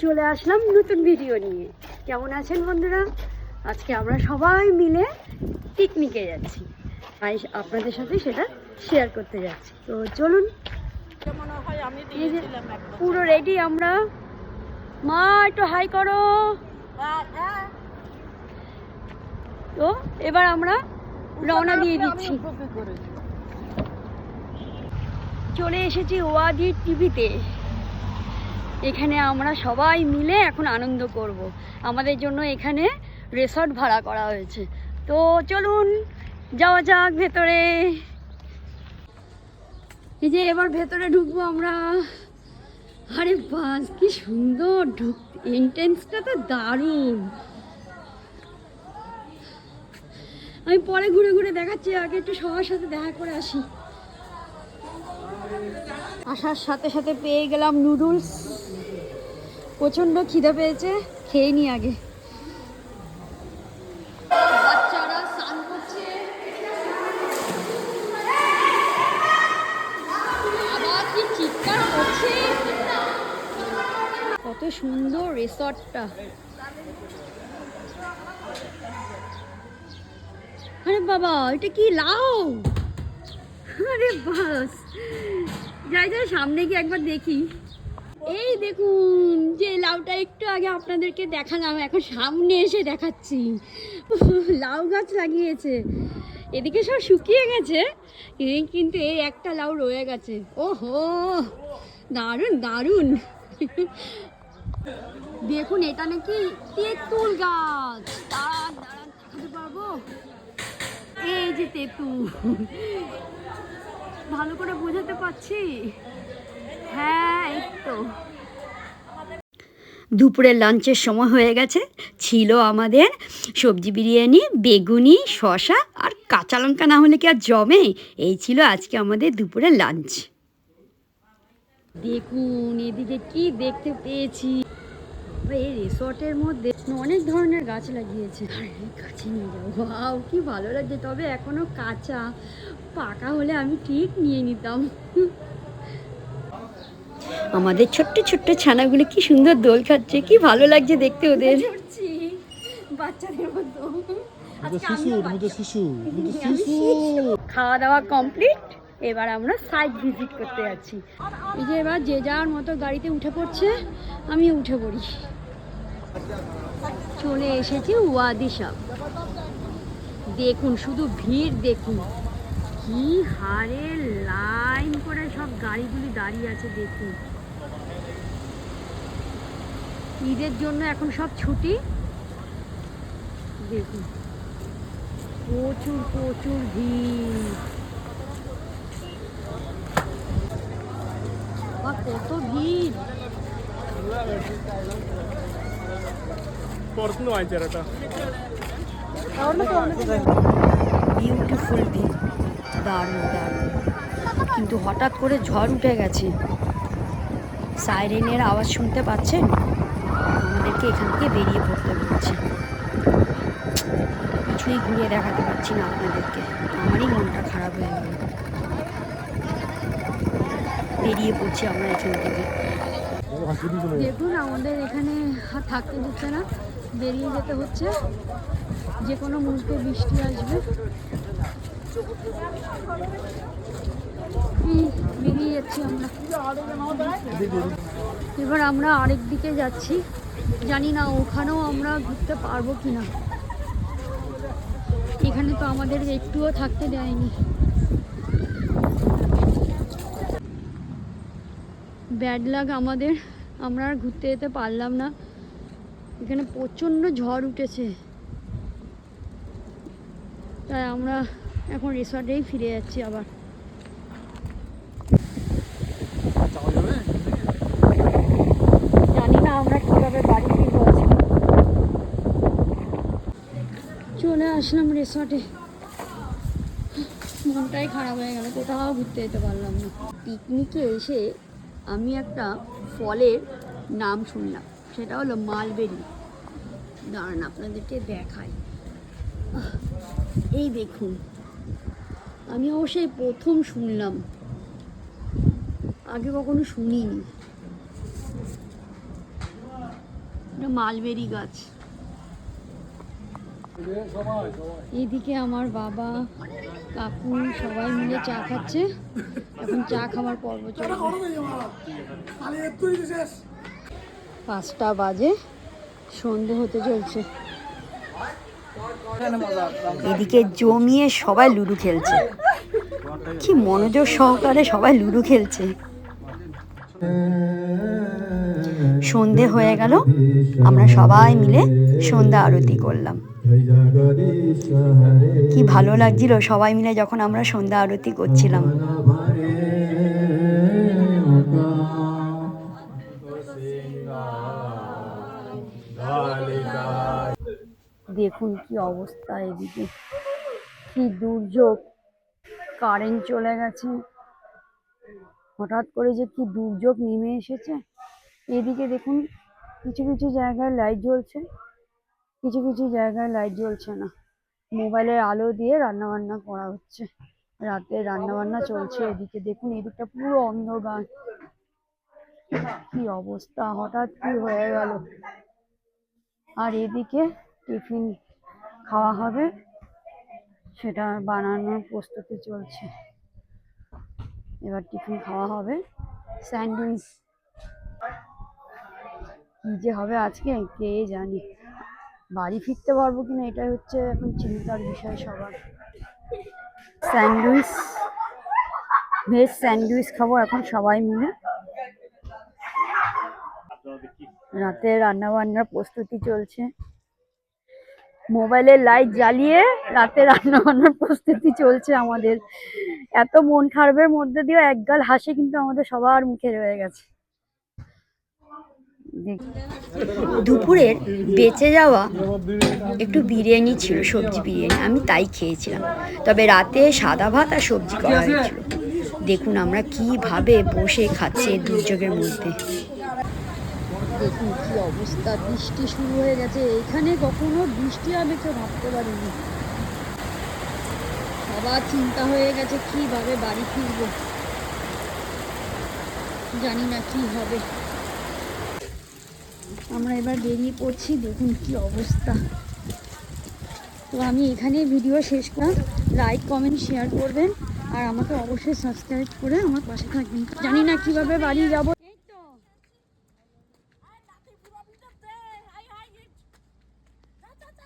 চলে আসলাম নতুন ভিডিও নিয়ে। কেমন আছেন বন্ধুরা? আজকে আমরা সবাই মিলে পিকনিকে যাচ্ছি, তাই আপনাদের সাথে সেটা শেয়ার করতে যাচ্ছি। তো চলুন, পুরো রেডি আমরা। মা একটু হাই করো। তো এবার আমরা রওনা দিয়ে দিচ্ছি। চলে এসেছি ওয়াদি টিভিতে। এখানে আমরা সবাই মিলে এখন আনন্দ করব। আমাদের জন্য এখানে রিসর্ট ভাড়া করা হয়েছে। তো চলুন যাওয়া যাক ভেতরে। এই যে এবার ভেতরে ঢুকবো আমরা। আরে বাস কি সুন্দর, এন্ট্রেন্সটা তো দারুণ। আমি পরে ঘুরে ঘুরে দেখাচ্ছি, আগে একটু সবার সাথে দেখা করে আসি। আসার সাথে সাথে পেয়ে গেলাম নুডলস। প্রচণ্ড খিদে পেয়েছে, খেয়ে নি আগে। বাচ্চারা স্নান করছে, আবার কি চিৎকার করছে। কত সুন্দর রিসর্টটা। আরে বাবা, এটা কি লাউ? আরে বাস, যাই যাই সামনে গিয়ে একবার দেখি। এই দেখুন, যে লাউটা একটু আগে আপনাদেরকে দেখালাম, এখন সামনে এসে দেখাচ্ছি। লাউ গাছ লাগিয়েছে, এদিকে সব শুকিয়ে গেছে, কিন্তু এই একটা লাউ রয়ে গেছে। ওহো, দারুণ দারুণ। দেখুন, এটা নাকি তেঁতুল গাছ। দাঁড়ান দাঁড়ান, দেখাতে পারবো? এই যে তেঁতুল, ভালো করে বোঝাতে পারছি? হ্যাঁ, এই তো। দুপুরের লাঞ্চের সময় হয়ে গেছে। ছিল আমাদের সবজি বিরিয়ানি, বেগুনি, শসা আর কাঁচা লঙ্কা না হলে কি আর জমে। এই ছিল আজকে আমাদের দুপুরের লাঞ্চ। দেখুন এদিকে কি দেখতে পেয়েছি। এই রিসর্টের মধ্যে অনেক ধরনের গাছ লাগিয়েছে। কাছে নিয়ে যাবো। ওয়াও, কি ভালো লাগছে। তবে এখনো কাঁচা, পাকা হলে আমি ঠিক নিয়ে নিতাম। আমাদের ছোট্ট ছোট্ট ছানাগুলো কি সুন্দর দোল খাচ্ছে, কি ভালো লাগছে দেখতে ওদের। বাচ্চাদের মতো খাওয়া দাওয়া কমপ্লিট। এবার আমরা সাইট ভিজিট করতে যাচ্ছি। এই যে এবার যে যার মতো গাড়িতে উঠে পড়ছে, আমি উঠে পড়ি। চলে এসেছি ওয়াদি সাব। দেখুন শুধু ভিড় দেখুন, কি হারে লাইন করে সব গাড়িগুলি দাঁড়িয়ে আছে। দেখুন, ঈদের জন্য এখন সব ছুটি। দেখুন প্রচুর প্রচুর ভিড়। কত ভিড়। বিউটিফুল ভিউ, দারুণ দারুণ। কিন্তু হঠাৎ করে ঝড় উঠে গেছে। সাইরেনের আওয়াজ শুনতে পাচ্ছেন? আমাদেরকে এখান থেকে বেরিয়ে পড়তে হচ্ছে। কিছুই ঘুরে দেখাতে পারছি না আপনাদেরকে, আমারই মনটা খারাপ হয়ে গেল। বেরিয়ে পড়ছি আমরা এখান থেকে। দেখুন আমাদের এখানে আর থাকতে দিচ্ছে না, বেরিয়ে যেতে হচ্ছে। যে কোনো মুহূর্তে বৃষ্টি আসবে। বেরিয়ে যাচ্ছি আমরা। এবার আমরা আরেক দিকে যাচ্ছি, জানি না ওখানেও আমরা ঘুরতে পারবো কিনা। এখানে তো আমাদের একটুও থাকতে দেয়নি। ব্যাড লাক আমাদের, আমরা আর ঘুরতে যেতে পারলাম না। এখানে প্রচণ্ড ঝড় উঠেছে, তাই আমরা এখন রিসর্টেই ফিরে যাচ্ছি আবার। জানি না আমরা কীভাবে বাড়ি ফিরবো আজকে। চলে আসলাম রিসর্টে, মনটাই খারাপ হয়ে গেল, কোথাও ঘুরতে যেতে পারলাম না। পিকনিকে এসে আমি একটা ফলের নাম শুনলাম, সেটা হলো মালবেরি। দাঁড়ান আপনাদেরকে দেখাই। এই দেখুন, আমি অবশ্যই প্রথম শুনলাম, আগে কখনো শুনিনি। মালবেরি গাছ। এইদিকে আমার বাবা কাকু সবাই মিলে চা খাচ্ছে। এখন চা খাওয়ার পর্ব চলবে। 5টা বাজে, সন্ধে হতে চলছে। এদিকে জমিয়ে সবাই লুডো খেলছে। কি মনোযোগ সহকারে সবাই লুডো খেলছে। সন্ধে হয়ে গেল, আমরা সবাই মিলে সন্ধ্যা আরতি করলাম। কি ভালো লাগছিল সবাই মিলে যখন আমরা সন্ধ্যা আরতি করছিলাম। দেখুন কি অবস্থা, এদিকে কি দুর্যোগ, কারেন্ট চলে গেছে, হঠাৎ করে যে কি দুর্যোগ নেমে এসেছে। এদিকে দেখুন কিছু কিছু জায়গায় লাইট জ্বলছে, কিছু কিছু জায়গায় লাইট জ্বলছে না। মোবাইলের আলো দিয়ে রান্না বান্না করা হচ্ছে, রাতে রান্না বান্না চলছে। এদিকে দেখুন এদিকটা পুরো অন্ধকার। কি অবস্থা, হঠাৎ কি হয়ে গেল। আর এদিকে টিফিন খাওয়া হবে, সেটা বানানোর প্রস্তুতি চলছে। এবার টিফিন খাওয়া হবে স্যান্ডউইচ। কি যে হবে আজকে কে জানে, বাড়ি ফিরতে পারবো কিনা এটাই হচ্ছে এখন চিন্তার বিষয় সবার। স্যান্ডউইচ, ভেজ স্যান্ডউইচ খাবো এখন সবাই মিলে। রাতে রান্না বান্নার প্রস্তুতি চলছে, মোবাইলের লাইট জ্বালিয়ে রাতে রান্না বান্নার প্রস্তুতি চলছে আমাদের। এত মন খারাপের মধ্যে দিয়েও একগাল হাসি কিন্তু আমাদের সবার মুখে রয়ে গেছে। দুপুরের বেঁচে যাওয়া একটু বিরিয়ানি ছিল, সবজি বিরিয়ানি, আমি তাই খেয়েছিলাম। তবে রাতে সাদা ভাত আর সবজি করা হয়েছিল। দেখুন আমরা কিভাবে বসে খাচ্ছি এই দুর্যোগের মধ্যে। দেখুন কি অবস্থা, বৃষ্টি শুরু হয়ে গেছে। এখানে কখনো বৃষ্টি হবে কেউ ভাবতে পারিনি। সবার চিন্তা হয়ে গেছে কিভাবে বাড়ি ফিরবো, জানি না কি হবে। আমরা এবার বেরিয়ে পড়ছি। দেখুন কি অবস্থা। তো আমি এখানেই ভিডিও শেষ করলাম। লাইক কমেন্ট শেয়ার করবেন আর আমাকে অবশ্যই সাবস্ক্রাইব করে আমার পাশে থাকবেন। জানি না কিভাবে বাড়ি যাব।